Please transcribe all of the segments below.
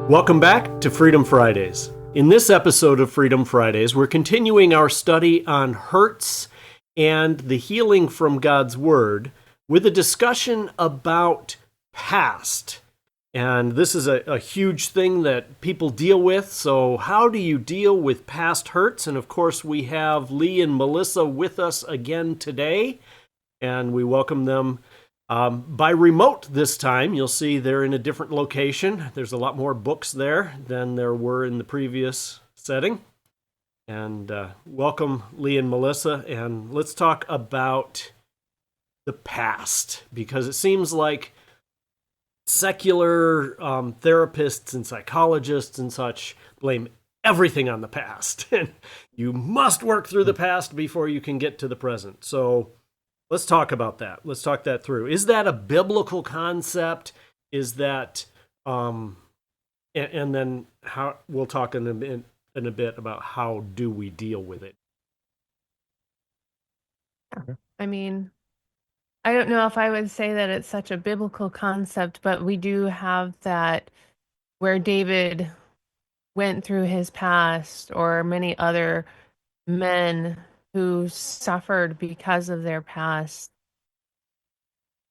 Welcome back to Freedom Fridays. In this episode of Freedom Fridays, we're continuing our study on hurts and the healing from God's Word with a discussion about past. And this is a huge thing that people deal with. So how do you deal with past hurts? And of course, we have Lee and Melissa with us again today, and we welcome them by remote this time. You'll see they're in a different location. There's a lot more books there than there were in the previous setting. And welcome, Lee and Melissa. And let's talk about the past, because it seems like secular therapists and psychologists and such blame everything on the past. And you must work through the past before you can get to the present. So let's talk about that. Let's talk that through. Is that a biblical concept? Is that, and then how we'll talk in a bit about how do we deal with it. I mean, I don't know if I would say that it's such a biblical concept, but we do have that where David went through his past, or many other men who suffered because of their past.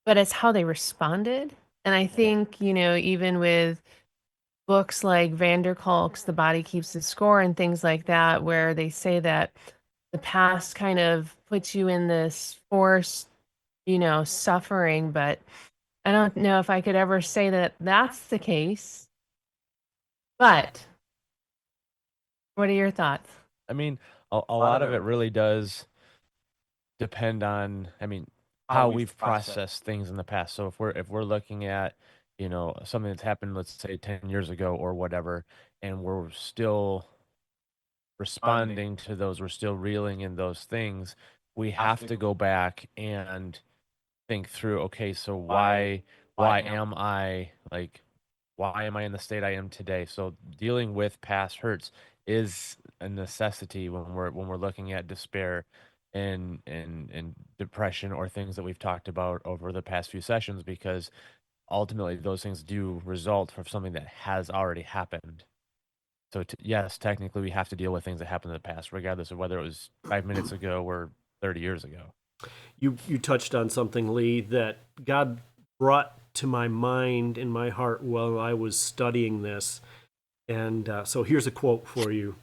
But it's how they responded. And I think, even with books like Vanderkolk's The Body Keeps the Score and things like that, where they say that the past kind of puts you in this forced, suffering. But I don't know if I could ever say that that's the case. But what are your thoughts? I mean, a lot of it really does depend on, how we've processed things in the past. So if we're looking at, something that's happened, let's say 10 years ago or whatever, and we're still responding to those, we're still reeling in those things, we have to go back and think through, okay, so why am I in the state I am today? So dealing with past hurts is a necessity when we're looking at despair and depression, or things that we've talked about over the past few sessions, because ultimately those things do result from something that has already happened. So yes, technically we have to deal with things that happened in the past, regardless of whether it was 5 minutes ago or 30 years ago. You touched on something, Lee, that God brought to my mind and my heart while I was studying this. And so here's a quote for you,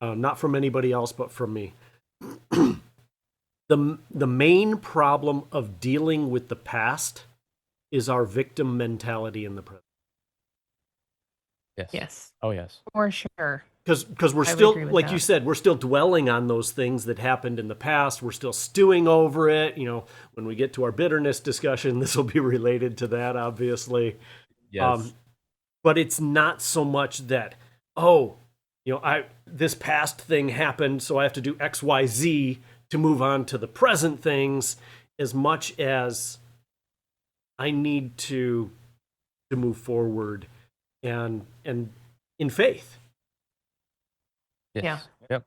not from anybody else, but from me. The main problem of dealing with the past is our victim mentality in the present. Yes. Oh, yes. For sure. Because we're I would still, agree with like that. you said, we're still dwelling on those things that happened in the past. We're still stewing over it. When we get to our bitterness discussion, this will be related to that, obviously. Yes. But it's not so much that, this past thing happened, so I have to do X, Y, Z to move on to the present things, as much as I need to move forward and in faith. Yes. Yeah.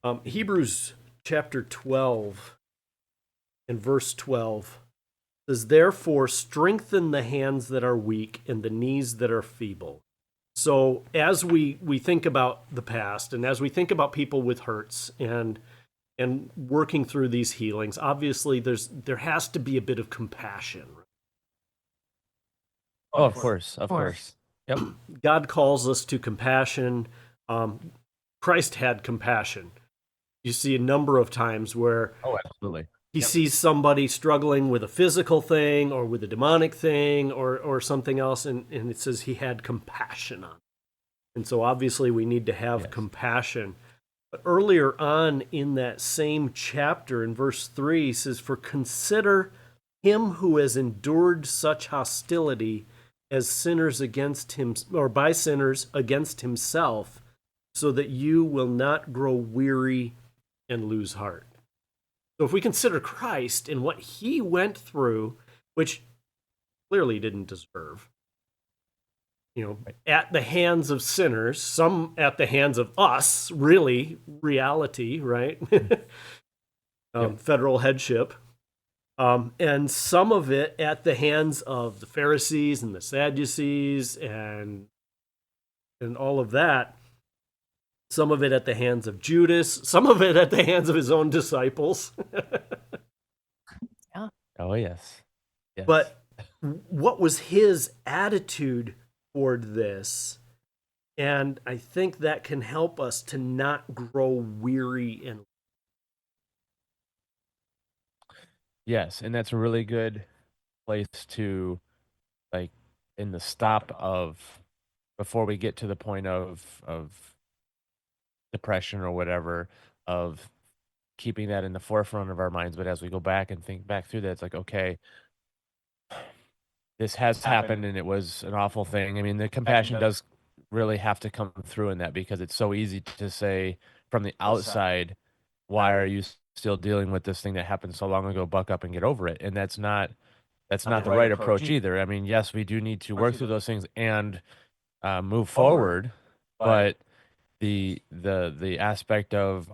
Yep. Hebrews chapter 12 and verse 12 says, "Therefore strengthen the hands that are weak and the knees that are feeble." So as we think about the past, and as we think about people with hurts and working through these healings, obviously there has to be a bit of compassion. Oh, of course. Yep. God calls us to compassion. Christ had compassion. You see a number of times where Oh, absolutely. he sees somebody struggling with a physical thing or with a demonic thing or something else, and it says he had compassion on it. And so obviously we need to have compassion. But earlier on in that same chapter, in verse 3, he says, "For consider him who has endured such hostility as sinners against him, or by sinners against himself, so that you will not grow weary and lose heart." So if we consider Christ and what he went through, which clearly he didn't deserve, at the hands of sinners, some at the hands of us, reality, right? Federal headship. And some of it at the hands of the Pharisees and the Sadducees and all of that. Some of it at the hands of Judas, some of it at the hands of his own disciples. Yeah. Oh, yes. Yes. But what was his attitude toward this? And I think that can help us to not grow weary and Yes, and that's a really good place to, like, in the stop of before we get to the point of depression or whatever, of keeping that in the forefront of our minds. But as we go back and think back through that, it's like, okay, this has happened and it was an awful thing. I mean, the compassion does really have to come through in that, because it's so easy to say from the outside, why are you still dealing with this thing that happened so long ago? Buck up and get over it. And that's not the right approach either. I mean, yes, we do need to work through those things and move forward, but the aspect of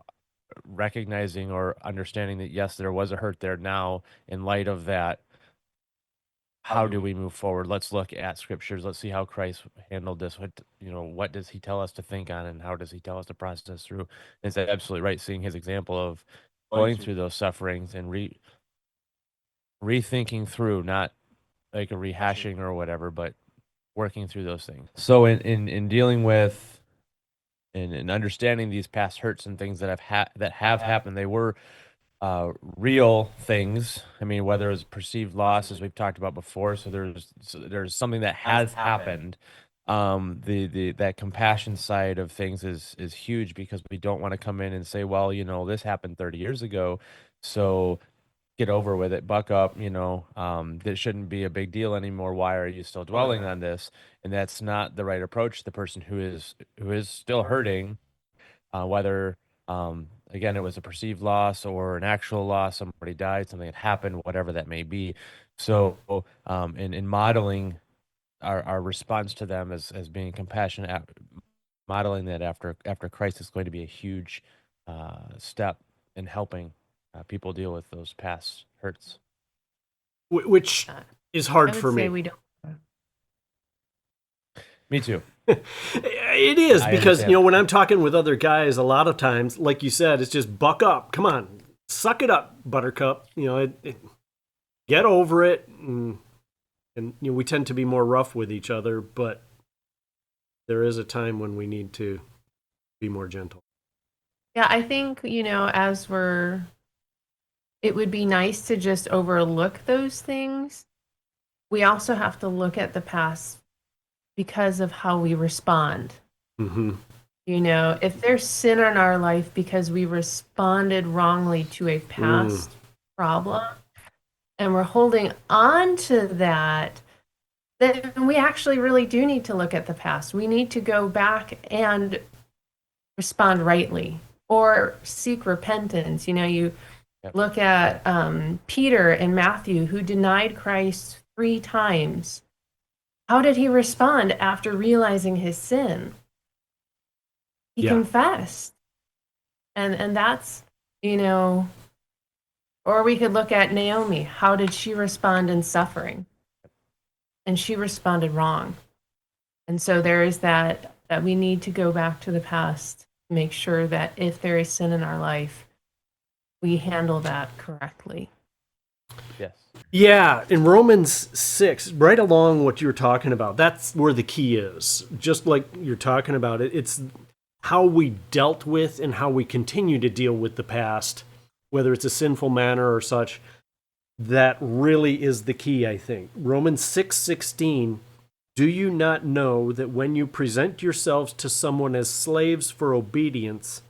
recognizing or understanding that, yes, there was a hurt there. Now, in light of that, how do we move forward? Let's look at scriptures. Let's see how Christ handled this. What does he tell us to think on, and how does he tell us to process through? And it's absolutely right. Seeing his example of going through those sufferings and rethinking through, not like a rehashing or whatever, but working through those things. So in dealing with and understanding these past hurts and things that have happened, they were real things. I mean, whether it's perceived loss, as we've talked about before. So there's something that has happened. That compassion side of things is huge, because we don't want to come in and say, well, this happened 30 years ago, so get over with it, buck up. This shouldn't be a big deal anymore. Why are you still dwelling on this? And that's not the right approach. The person who is still hurting, whether again, it was a perceived loss or an actual loss, somebody died, something had happened, whatever that may be. So in modeling our response to them as being compassionate, modeling that after Christ is going to be a huge step in helping people deal with those past hurts. which is I hard would for say me. we don't. Me too. It is, I because understand. when I'm talking with other guys, a lot of times, like you said, it's just buck up. Come on, suck it up, Buttercup. Get over it, and we tend to be more rough with each other. But there is a time when we need to be more gentle. Yeah, I think, it would be nice to just overlook those things. We also have to look at the past because of how we respond. Mm-hmm. If there's sin in our life because we responded wrongly to a past problem and we're holding on to that, then we actually really do need to look at the past. We need to go back and respond rightly or seek repentance. You look at Peter and Matthew, who denied Christ 3 times. How did he respond after realizing his sin? He confessed. And that's, or we could look at Naomi. How did she respond in suffering? And she responded wrong. And so there is that we need to go back to the past, make sure that if there is sin in our life, we handle that correctly. Yes. Yeah, in Romans 6, right along what you were talking about, that's where the key is. Just like you're talking about it, it's how we dealt with and how we continue to deal with the past, whether it's a sinful manner or such. That really is the key, I think. Romans 6:16, do you not know that when you present yourselves to someone as slaves for obedience,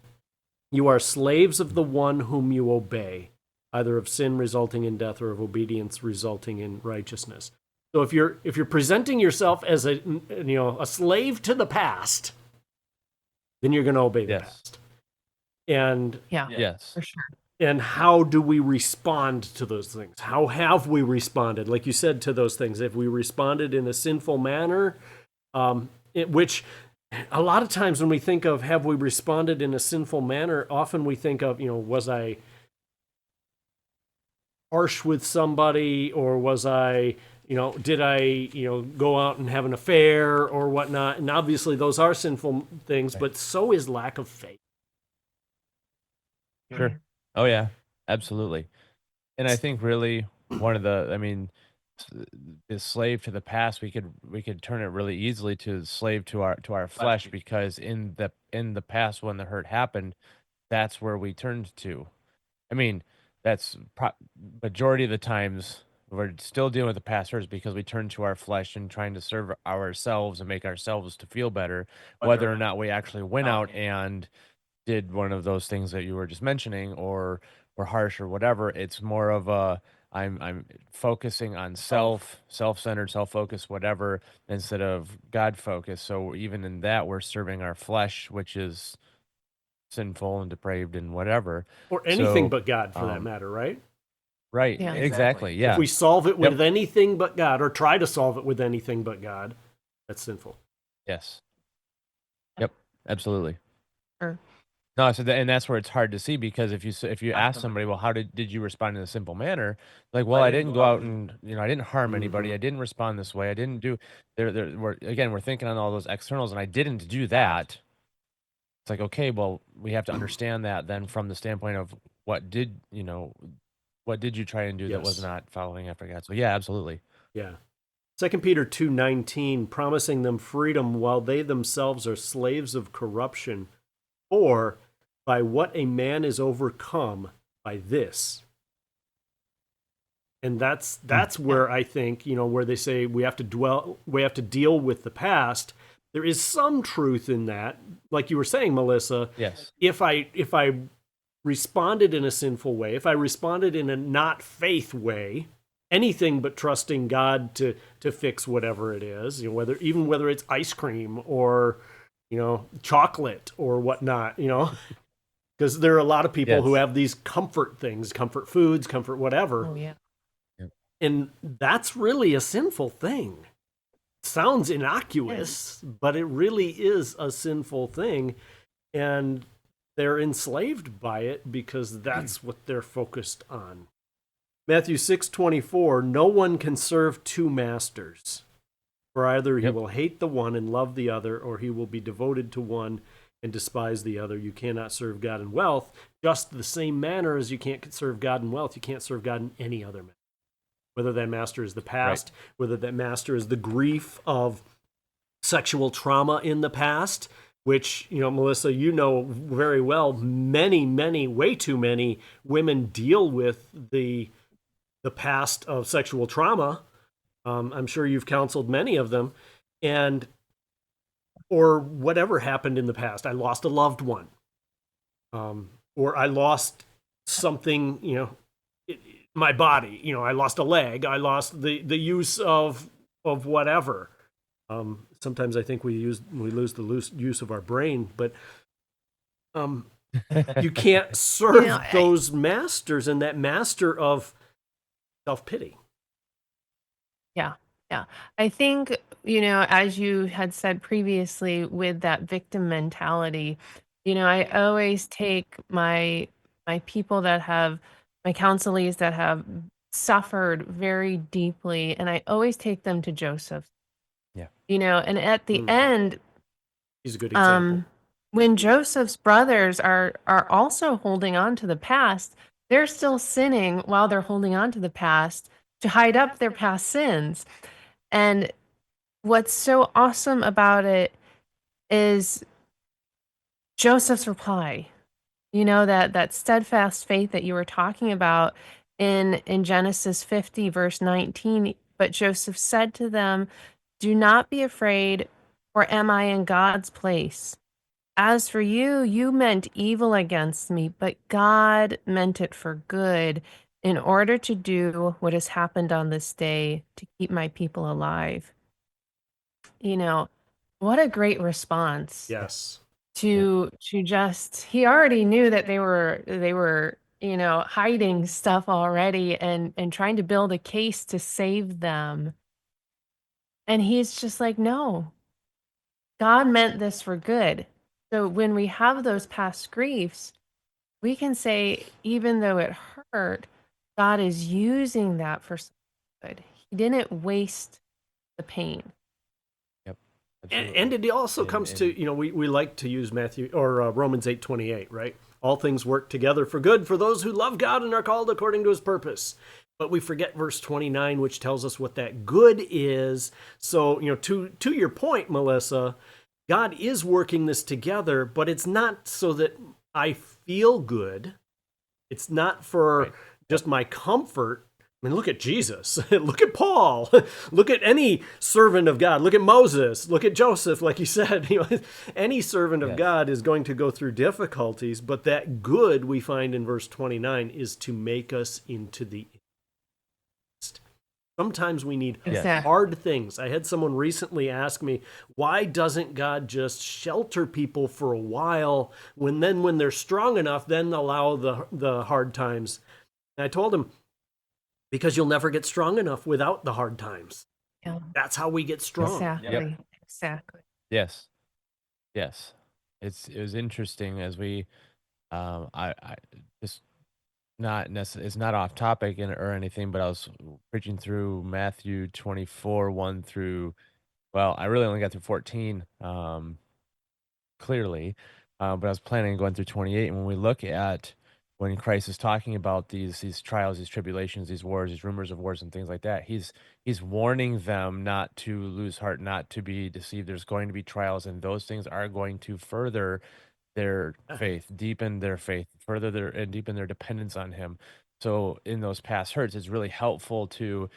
you are slaves of the one whom you obey, either of sin resulting in death or of obedience resulting in righteousness. So if you're presenting yourself as a slave to the past, then you're going to obey the past. And Yes. For sure. And how do we respond to those things? How have we responded, like you said, to those things? If we responded in a sinful manner, which a lot of times when we think of have we responded in a sinful manner, often we think of, are harsh with somebody, or was I, did I, go out and have an affair or whatnot? And obviously those are sinful things, Right. but so is lack of faith. Sure. Oh yeah, absolutely. And I think really one of the, I mean, the slave to the past, we could turn it really easily to slave to our flesh, because in the past when the hurt happened, that's where we turned to. I mean, that's majority of the times we're still dealing with the past hurts because we turn to our flesh and trying to serve ourselves and make ourselves to feel better, whether or not we actually went out and did one of those things that you were just mentioning, or were harsh or whatever. It's more of a, I'm focusing on self-centered, self-focused, whatever, instead of God focused. So even in that, we're serving our flesh, which is sinful and depraved and whatever. Or anything So, but God, for that um, matter, right? right, Yeah. exactly, If yeah, we solve it yep, with anything but God, or try to solve it with anything but God, that's sinful. yes, yep, absolutely. Sure. No, so and that's where it's hard to see, because if you ask somebody, well, how did you respond in a simple manner? Like, well, I didn't go out and, I didn't harm anybody. I didn't respond this way. I didn't do we're thinking on all those externals, and I didn't do that. It's like, okay, well, we have to understand that then from the standpoint of what did what did you try and do that was Yes. not following after God? So yeah, absolutely. Yeah. 2 Peter 2:19, promising them freedom while they themselves are slaves of corruption. Or by what a man is overcome, by this. And that's where I think, where they say we have to deal with the past. There is some truth in that. Like you were saying, Melissa, Yes. if I responded in a sinful way, if I responded in a not faith way, anything but trusting God to fix whatever it is, whether it's ice cream or chocolate or whatnot, because there are a lot of people who Yes. have these comfort things, comfort foods, comfort whatever, Oh yeah. Yep. and that's really a sinful thing. Sounds innocuous, but it really is a sinful thing, and they're enslaved by it because that's what they're focused on. Matthew 6:24, no one can serve two masters, for either he Yep. will hate the one and love the other, or he will be devoted to one and despise the other. You cannot serve God and wealth. Just the same manner as you can't serve God and wealth, you can't serve God in any other manner. Whether that master is the past, whether that master is the grief of sexual trauma in the past, which, Melissa, very well, many, way too many women deal with the past of sexual trauma. I'm sure you've counseled many of them, and or whatever happened in the past. I lost a loved one, or I lost something, my body. I lost a leg. I lost the use of whatever. Sometimes I think we lose the use of our brain, but you can't serve those masters, and that master of self-pity. Yeah. Yeah. I think, as you had said previously with that victim mentality, I always take my people that have my counselees that have suffered very deeply, and I always take them to Joseph. Yeah. And at the end, He's a good example. when Joseph's brothers are also holding on to the past, they're still sinning while they're holding on to the past to hide up their past sins. And what's so awesome about it is Joseph's reply. That steadfast faith that you were talking about in Genesis 50 verse 19. But Joseph said to them, "Do not be afraid, for am I in God's place? As for you, you meant evil against me, but God meant it for good, in order to do what has happened on this day, to keep my people alive." What a great response Yes. to just he already knew that they were hiding stuff already and trying to build a case to save them. And he's just like, no, God meant this for good. So when we have those past griefs, we can say, even though it hurt, God is using that for some good. He didn't waste the pain. Yep. And it also comes to, we like to use Matthew or Romans 8:28, right? All things work together for good for those who love God and are called according to his purpose. But we forget verse 29, which tells us what that good is. So, to your point, Melissa, God is working this together, but it's not so that I feel good. It's not for just my comfort. I mean, look at Jesus. Look at Paul. Look at any servant of God. Look at Moses. Look at Joseph, like you said. Any servant of God is going to go through difficulties, but that good we find in verse 29 is to make us into the best. Sometimes we need hard things. I had someone recently ask me, why doesn't God just shelter people for a while when they're strong enough, then allow the hard times? And I told him, because you'll never get strong enough without the hard times. Yeah. That's how we get strong. Exactly. Exactly. Yes. It was interesting as we, I just it's not off topic or anything, but I was preaching through Matthew 24, 1 through, well, I really only got through 14, clearly, but I was planning on going through 28. And when we look at when Christ is talking about these trials, these tribulations, these wars, these rumors of wars and things like that, he's warning them not to lose heart, not to be deceived. There's going to be trials, and those things are going to further their faith, deepen their faith, and deepen their dependence on him. So in those past hurts, it's really helpful to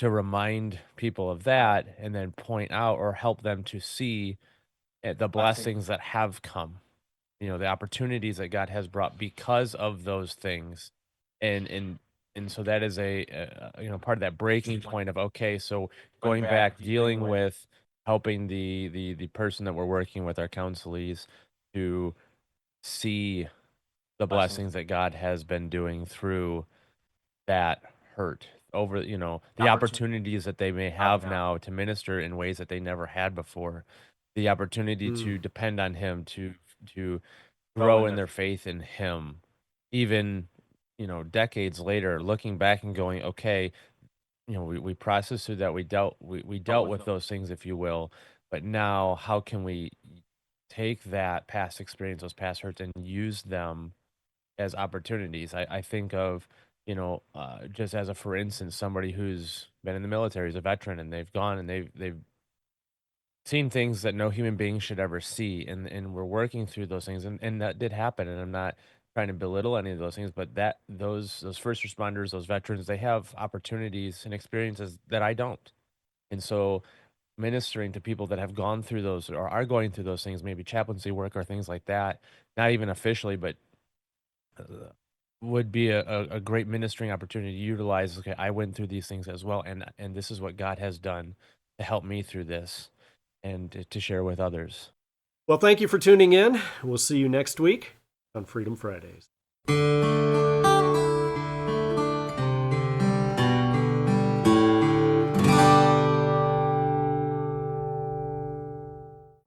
remind people of that, and then point out or help them to see the blessings that have come, the opportunities that God has brought because of those things. And so that is part of that breaking point of, okay, so going back, dealing with helping the person that we're working with, our counselees, to see the blessings that God has been doing through that hurt, over the opportunities that they may have now to minister in ways that they never had before, the opportunity to depend on him, to grow in their faith in him, even decades later, looking back and going, okay, we processed through that, we dealt with those things, if you will, but now how can we take that past experience, those past hurts, and use them as opportunities? I think of, just as a for instance, somebody who's been in the military, is a veteran, and they've gone and they've seen things that no human being should ever see, and we're working through those things, and that did happen, and I'm not trying to belittle any of those things, but that those first responders, those veterans, they have opportunities and experiences that I don't. And so ministering to people that have gone through those or are going through those things, maybe chaplaincy work or things like that, not even officially, but would be a great ministering opportunity to utilize. Okay, I went through these things as well, and this is what God has done to help me through this, and to share with others. Well, thank you for tuning in. We'll see you next week on Freedom Fridays.